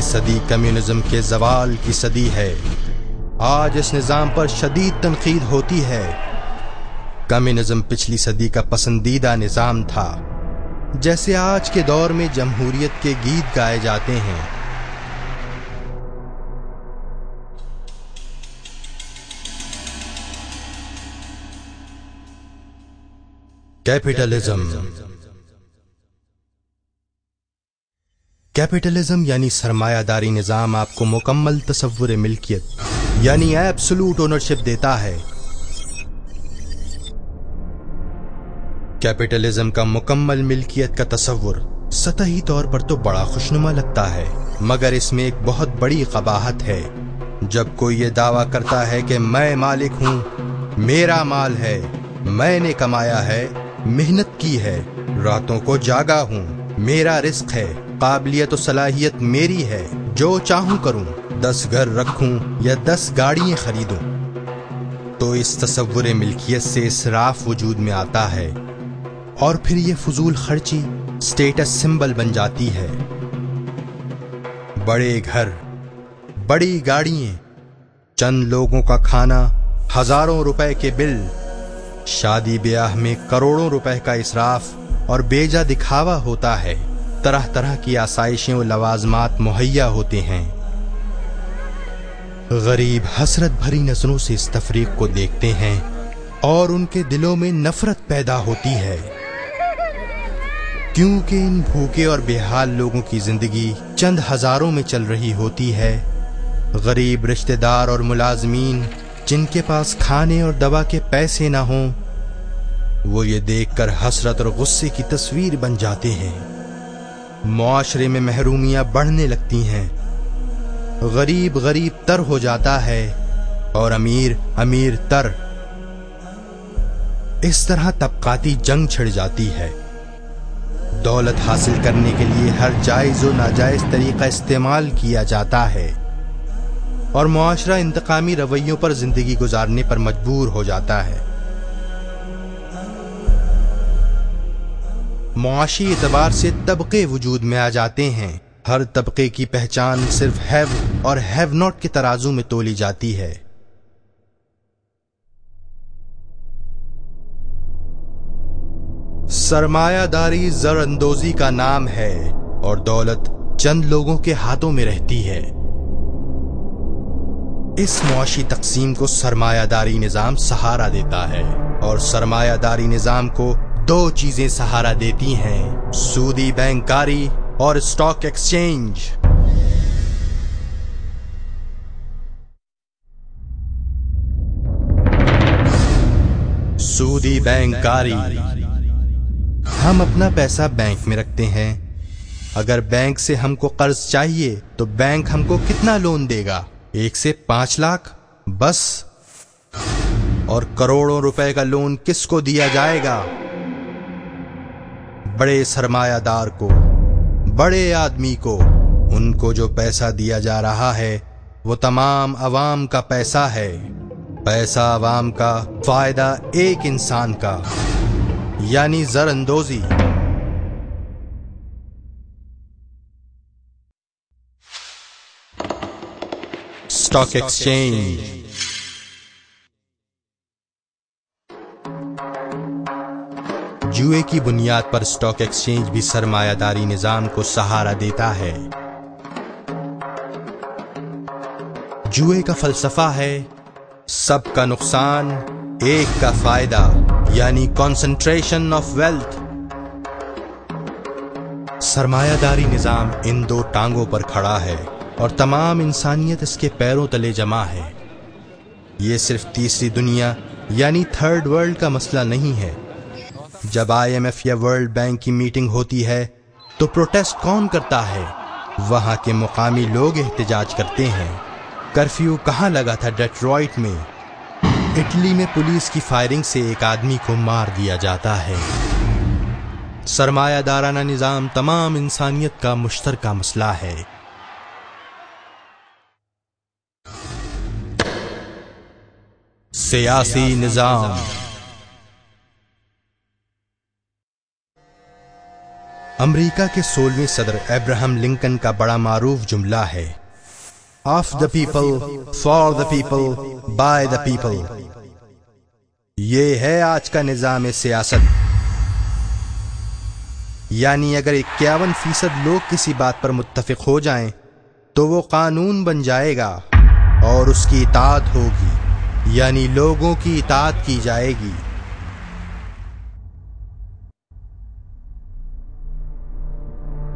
یہ صدی کمیونزم کے زوال کی صدی ہے۔ آج اس نظام پر شدید تنقید ہوتی ہے۔ کمیونزم پچھلی صدی کا پسندیدہ نظام تھا، جیسے آج کے دور میں جمہوریت کے گیت گائے جاتے ہیں۔ کیپٹلزم یعنی سرمایہ داری نظام آپ کو مکمل تصور ملکیت یعنی ایبسولوٹ اونرشپ دیتا ہے۔ کیپٹلزم کا مکمل ملکیت کا تصور سطحی طور پر تو بڑا خوشنما لگتا ہے، مگر اس میں ایک بہت بڑی قباحت ہے۔ جب کوئی یہ دعویٰ کرتا ہے کہ میں مالک ہوں، میرا مال ہے، میں نے کمایا ہے، محنت کی ہے، راتوں کو جاگا ہوں، میرا رزق ہے، قابلیت و صلاحیت میری ہے، جو چاہوں کروں، 10 گھر رکھوں یا 10 گاڑیاں خریدوں، تو اس تصور ملکیت سے اسراف وجود میں آتا ہے، اور پھر یہ فضول خرچی سٹیٹس سمبل بن جاتی ہے۔ بڑے گھر، بڑی گاڑیاں، چند لوگوں کا کھانا، ہزاروں روپے کے بل، شادی بیاہ میں کروڑوں روپے کا اسراف اور بیجا دکھاوا ہوتا ہے۔ طرح طرح کی آسائشیں و لوازمات مہیا ہوتے ہیں۔ غریب حسرت بھری نظروں سے اس تفریق کو دیکھتے ہیں اور ان کے دلوں میں نفرت پیدا ہوتی ہے، کیونکہ ان بھوکے اور بے حال لوگوں کی زندگی چند ہزاروں میں چل رہی ہوتی ہے۔ غریب رشتہ دار اور ملازمین جن کے پاس کھانے اور دوا کے پیسے نہ ہوں، وہ یہ دیکھ کر حسرت اور غصے کی تصویر بن جاتے ہیں۔ معاشرے میں محرومیاں بڑھنے لگتی ہیں، غریب غریب تر ہو جاتا ہے اور امیر امیر تر۔ اس طرح طبقاتی جنگ چھڑ جاتی ہے۔ دولت حاصل کرنے کے لیے ہر جائز و ناجائز طریقہ استعمال کیا جاتا ہے، اور معاشرہ انتقامی رویوں پر زندگی گزارنے پر مجبور ہو جاتا ہے۔ معاشی اعتبار سے طبقے وجود میں آ جاتے ہیں۔ ہر طبقے کی پہچان صرف ہیو اور ہیو ناٹ کے ترازو میں تولی جاتی ہے۔ سرمایہ داری زر اندوزی کا نام ہے، اور دولت چند لوگوں کے ہاتھوں میں رہتی ہے۔ اس معاشی تقسیم کو سرمایہ داری نظام سہارا دیتا ہے، اور سرمایہ داری نظام کو 2 چیزیں سہارا دیتی ہیں: سودی بینکاری اور اسٹاک ایکسچینج۔ سودی بینکاری، ہم اپنا پیسہ بینک میں رکھتے ہیں۔ اگر بینک سے ہم کو قرض چاہیے تو بینک ہم کو کتنا لون دے گا؟ 1 سے 5 لاکھ بس؟ اور کروڑوں روپے کا لون کس کو دیا جائے گا؟ بڑے سرمایہ دار کو، بڑے آدمی کو۔ ان کو جو پیسہ دیا جا رہا ہے وہ تمام عوام کا پیسہ ہے۔ پیسہ عوام کا، فائدہ ایک انسان کا، یعنی زر اندوزی۔ اسٹاک ایکسچینج، جوئے کی بنیاد پر اسٹاک ایکسچینج بھی سرمایہ داری نظام کو سہارا دیتا ہے۔ جوئے کا فلسفہ ہے سب کا نقصان، ایک کا فائدہ، یعنی کنسنٹریشن آف ویلتھ۔ سرمایہ داری نظام ان 2 ٹانگوں پر کھڑا ہے، اور تمام انسانیت اس کے پیروں تلے جمع ہے۔ یہ صرف تیسری دنیا یعنی 3rd ورلڈ کا مسئلہ نہیں ہے۔ جب IMF یا ورلڈ بینک کی میٹنگ ہوتی ہے تو پروٹیسٹ کون کرتا ہے؟ وہاں کے مقامی لوگ احتجاج کرتے ہیں۔ کرفیو کہاں لگا تھا؟ ڈیٹرائٹ میں۔ اٹلی میں پولیس کی فائرنگ سے ایک آدمی کو مار دیا جاتا ہے۔ سرمایہ دارانہ نظام تمام انسانیت کا مشترکہ مسئلہ ہے۔ سیاسی نظام، امریکہ کے 16ویں صدر ابراہم لنکن کا بڑا معروف جملہ ہے، of the people, for the people, by the people. یہ ہے آج کا نظام سیاست، یعنی اگر 51% لوگ کسی بات پر متفق ہو جائیں تو وہ قانون بن جائے گا اور اس کی اطاعت ہوگی، یعنی لوگوں کی اطاعت کی جائے گی۔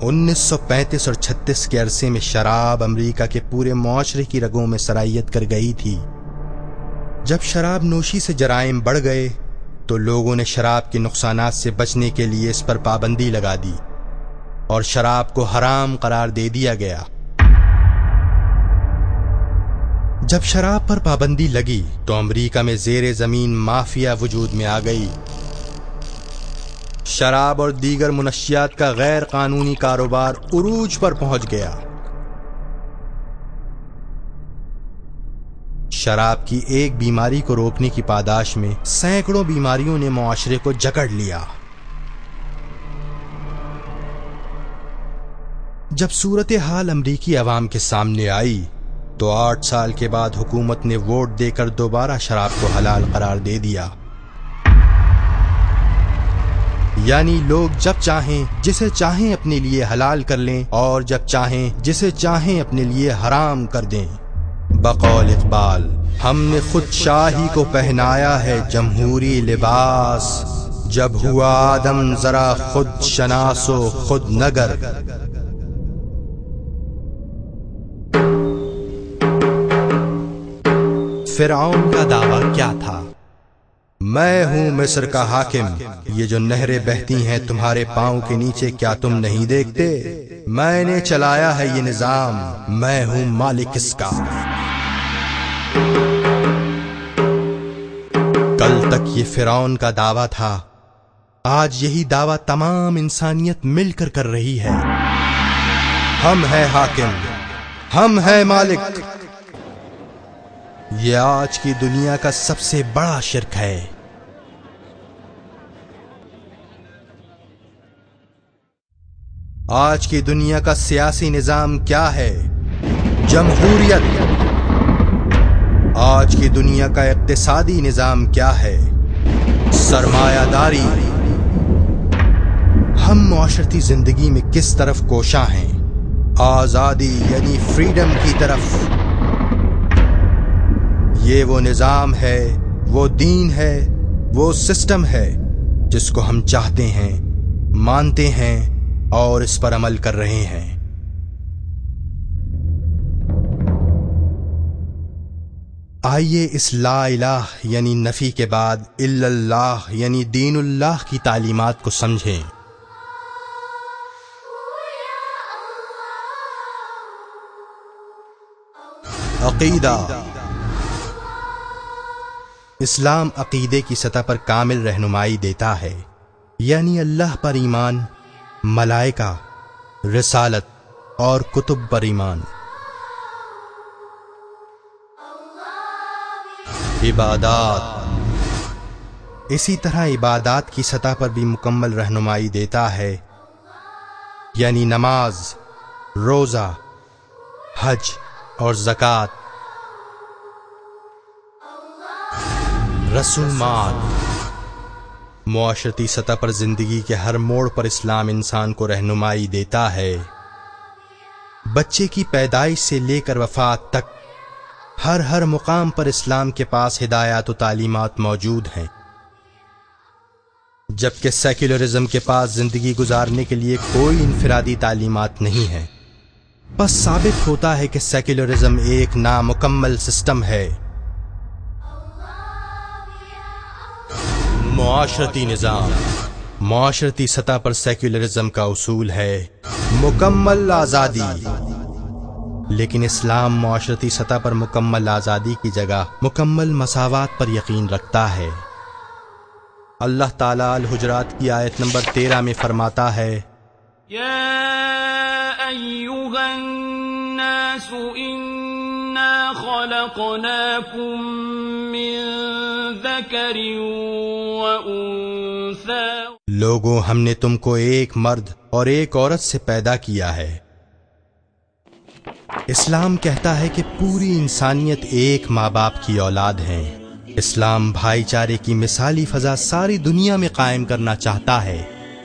1935 اور 36 کے عرصے میں شراب امریکہ کے پورے معاشرے کی رگوں میں سرائیت کر گئی تھی۔ جب شراب نوشی سے جرائم بڑھ گئے تو لوگوں نے شراب کے نقصانات سے بچنے کے لیے اس پر پابندی لگا دی اور شراب کو حرام قرار دے دیا گیا۔ جب شراب پر پابندی لگی تو امریکہ میں زیر زمین مافیا وجود میں آ گئی۔ شراب اور دیگر منشیات کا غیر قانونی کاروبار عروج پر پہنچ گیا۔ شراب کی ایک بیماری کو روکنے کی پاداش میں سینکڑوں بیماریوں نے معاشرے کو جکڑ لیا۔ جب صورتحال امریکی عوام کے سامنے آئی تو 8 سال کے بعد حکومت نے ووٹ دے کر دوبارہ شراب کو حلال قرار دے دیا، یعنی لوگ جب چاہیں جسے چاہیں اپنے لیے حلال کر لیں اور جب چاہیں جسے چاہیں اپنے لیے حرام کر دیں۔ بقول اقبال، ہم نے خود شاہی کو پہنایا ہے جمہوری لباس، جب ہوا آدم ذرا خود شناس و خود نگر۔ فرعون کا دعویٰ کیا تھا؟ میں ہوں مصر کا حاکم، یہ جو نہریں بہتی ہیں تمہارے پاؤں کے نیچے کیا تم نہیں دیکھتے؟ میں نے چلایا ہے یہ نظام، میں ہوں مالک اس کا۔ کل تک یہ فرعون کا دعویٰ تھا، آج یہی دعویٰ تمام انسانیت مل کر کر رہی ہے۔ ہم ہیں حاکم، ہم ہیں مالک۔ یہ آج کی دنیا کا سب سے بڑا شرک ہے۔ آج کی دنیا کا سیاسی نظام کیا ہے؟ جمہوریت۔ آج کی دنیا کا اقتصادی نظام کیا ہے؟ سرمایہ داری۔ ہم معاشرتی زندگی میں کس طرف کوشاں ہیں؟ آزادی یعنی فریڈم کی طرف۔ یہ وہ نظام ہے، وہ دین ہے، وہ سسٹم ہے جس کو ہم چاہتے ہیں، مانتے ہیں اور اس پر عمل کر رہے ہیں۔ آئیے اس لا الہ یعنی نفی کے بعد الا اللہ یعنی دین اللہ کی تعلیمات کو سمجھیں۔ عقیدہ۔ اسلام عقیدے کی سطح پر کامل رہنمائی دیتا ہے، یعنی اللہ پر ایمان، ملائکہ، رسالت اور کتب پر ایمان۔ عبادات۔ اسی طرح عبادات کی سطح پر بھی مکمل رہنمائی دیتا ہے، یعنی نماز، روزہ، حج اور زکوٰۃ۔ رسومات۔ معاشرتی سطح پر زندگی کے ہر موڑ پر اسلام انسان کو رہنمائی دیتا ہے۔ بچے کی پیدائش سے لے کر وفات تک ہر مقام پر اسلام کے پاس ہدایات و تعلیمات موجود ہیں، جبکہ سیکولرزم کے پاس زندگی گزارنے کے لیے کوئی انفرادی تعلیمات نہیں ہے۔ بس ثابت ہوتا ہے کہ سیکولرزم ایک نامکمل سسٹم ہے۔ معاشرتی نظام۔ معاشرتی سطح پر سیکولرزم کا اصول ہے مکمل آزادی، لیکن اسلام معاشرتی سطح پر مکمل آزادی کی جگہ مکمل مساوات پر یقین رکھتا ہے۔ اللہ تعالیٰ الحجرات کی آیت نمبر 13 میں فرماتا ہے، یا ایھا الناس انا خلقناکم من ذکر وانثی۔ لوگوں ہم نے تم کو ایک مرد اور ایک عورت سے پیدا کیا ہے۔ اسلام کہتا ہے کہ پوری انسانیت ایک ماں باپ کی اولاد ہے۔ اسلام بھائی چارے کی مثالی فضا ساری دنیا میں قائم کرنا چاہتا ہے۔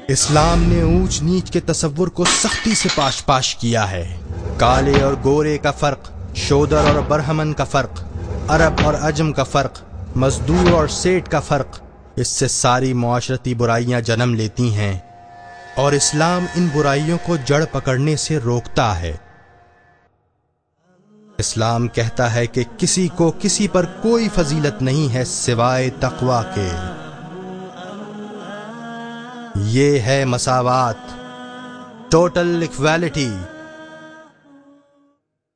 اسلام نے اونچ نیچ کے تصور کو سختی سے پاش کیا ہے۔ کالے اور گورے کا فرق، شودر اور برہمن کا فرق، عرب اور عجم کا فرق، مزدور اور سیٹ کا فرق، اس سے ساری معاشرتی برائیاں جنم لیتی ہیں، اور اسلام ان برائیوں کو جڑ پکڑنے سے روکتا ہے۔ اسلام کہتا ہے کہ کسی کو کسی پر کوئی فضیلت نہیں ہے سوائے تقوی کے۔ یہ ہے مساوات، ٹوٹل ایکویلٹی۔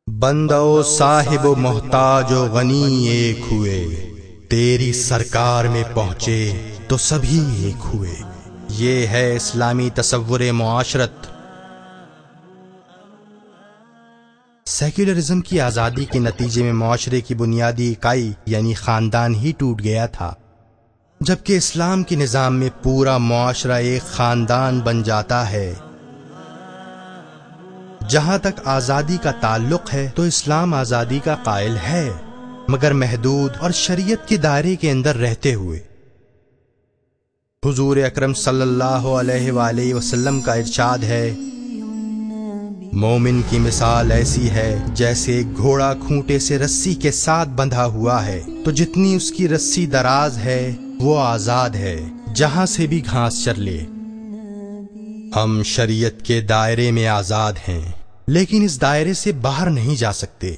بندہ و صاحب و محتاج و غنی ایک ہوئے، تیری سرکار میں پہنچے تو سبھی ایک ہوئے۔ یہ ہے اسلامی تصور معاشرت۔ سیکولرزم کی آزادی کے نتیجے میں معاشرے کی بنیادی اکائی یعنی خاندان ہی ٹوٹ گیا تھا، جبکہ اسلام کے نظام میں پورا معاشرہ ایک خاندان بن جاتا ہے۔ جہاں تک آزادی کا تعلق ہے تو اسلام آزادی کا قائل ہے، مگر محدود اور شریعت کے دائرے کے اندر رہتے ہوئے۔ حضور اکرم صلی اللہ علیہ وآلہ وسلم کا ارشاد ہے، مومن کی مثال ایسی ہے جیسے ایک گھوڑا کھونٹے سے رسی کے ساتھ بندھا ہوا ہے، تو جتنی اس کی رسی دراز ہے وہ آزاد ہے، جہاں سے بھی گھاس چر لے۔ ہم شریعت کے دائرے میں آزاد ہیں، لیکن اس دائرے سے باہر نہیں جا سکتے۔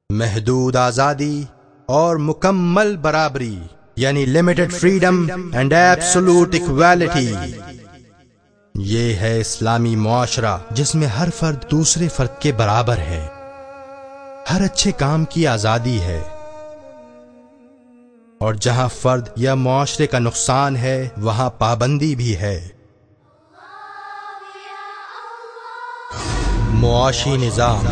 محدود آزادی اور مکمل برابری یعنی limited freedom and absolute equality, یہ ہے اسلامی معاشرہ جس میں ہر فرد دوسرے فرد کے برابر ہے، ہر اچھے کام کی آزادی ہے، اور جہاں فرد یا معاشرے کا نقصان ہے وہاں پابندی بھی ہے۔ معاشی نظام۔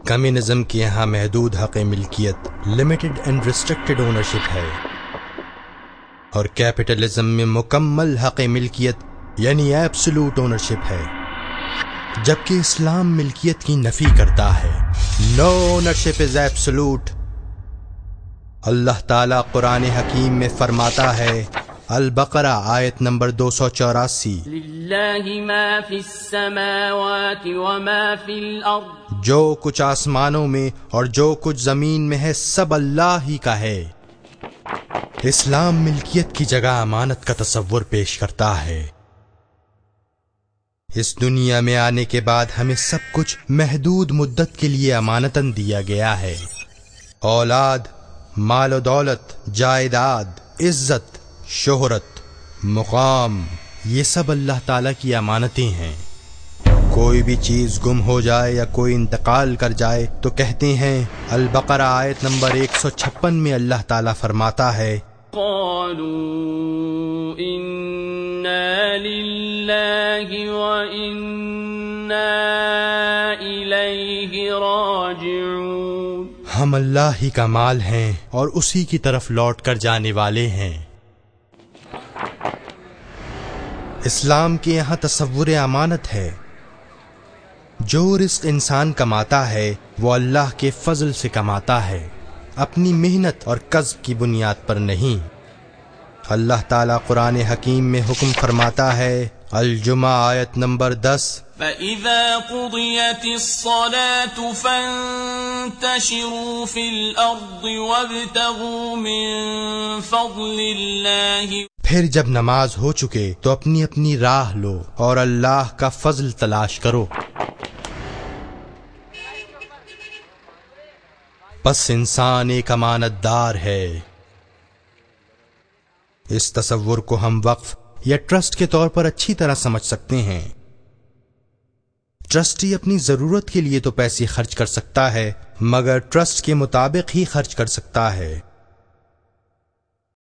کمیونزم کے یہاں محدود حق ملکیت لمیٹڈ اینڈ ریسٹرکٹڈ اونرشپ ہے، اور کیپٹلزم میں مکمل حق ملکیت یعنی ایبسولوٹ اونرشپ ہے، جبکہ اسلام ملکیت کی نفی کرتا ہے۔ نو اونرشپ از ایبسولوٹ۔ اللہ تعالیٰ قرآن حکیم میں فرماتا ہے، البقرہ آیت نمبر 284، للہ ما فی السماوات وما فی الارض، جو کچھ آسمانوں میں اور جو کچھ زمین میں ہے سب اللہ ہی کا ہے۔ اسلام ملکیت کی جگہ امانت کا تصور پیش کرتا ہے۔ اس دنیا میں آنے کے بعد ہمیں سب کچھ محدود مدت کے لیے امانتاً دیا گیا ہے۔ اولاد، مال و دولت، جائیداد، عزت، شہرت، مقام، یہ سب اللہ تعالیٰ کی امانتیں ہیں۔ کوئی بھی چیز گم ہو جائے یا کوئی انتقال کر جائے تو کہتے ہیں، البقرہ آیت نمبر 156 میں اللہ تعالیٰ فرماتا ہے، قالوا انا للہ وانا الیہ راجعون، ہم اللہ ہی کا مال ہیں اور اسی کی طرف لوٹ کر جانے والے ہیں۔ اسلام کے یہاں تصور امانت ہے۔ جو رزق انسان کماتا ہے وہ اللہ کے فضل سے کماتا ہے، اپنی محنت اور کسب کی بنیاد پر نہیں۔ اللہ تعالیٰ قرآن حکیم میں حکم فرماتا ہے، الجمعہ آیت نمبر 10، فَإِذَا قُضِيَتِ الصَّلَاةُ فَانتَشِرُوا فِي الْأَرْضِ وَابْتَغُوا مِن فَضْلِ اللَّهِ، پھر جب نماز ہو چکے تو اپنی اپنی راہ لو اور اللہ کا فضل تلاش کرو۔ پس انسان ایک امانت دار ہے۔ اس تصور کو ہم وقف یا ٹرسٹ کے طور پر اچھی طرح سمجھ سکتے ہیں۔ ٹرسٹی اپنی ضرورت کے لیے تو پیسے خرچ کر سکتا ہے، مگر ٹرسٹ کے مطابق ہی خرچ کر سکتا ہے۔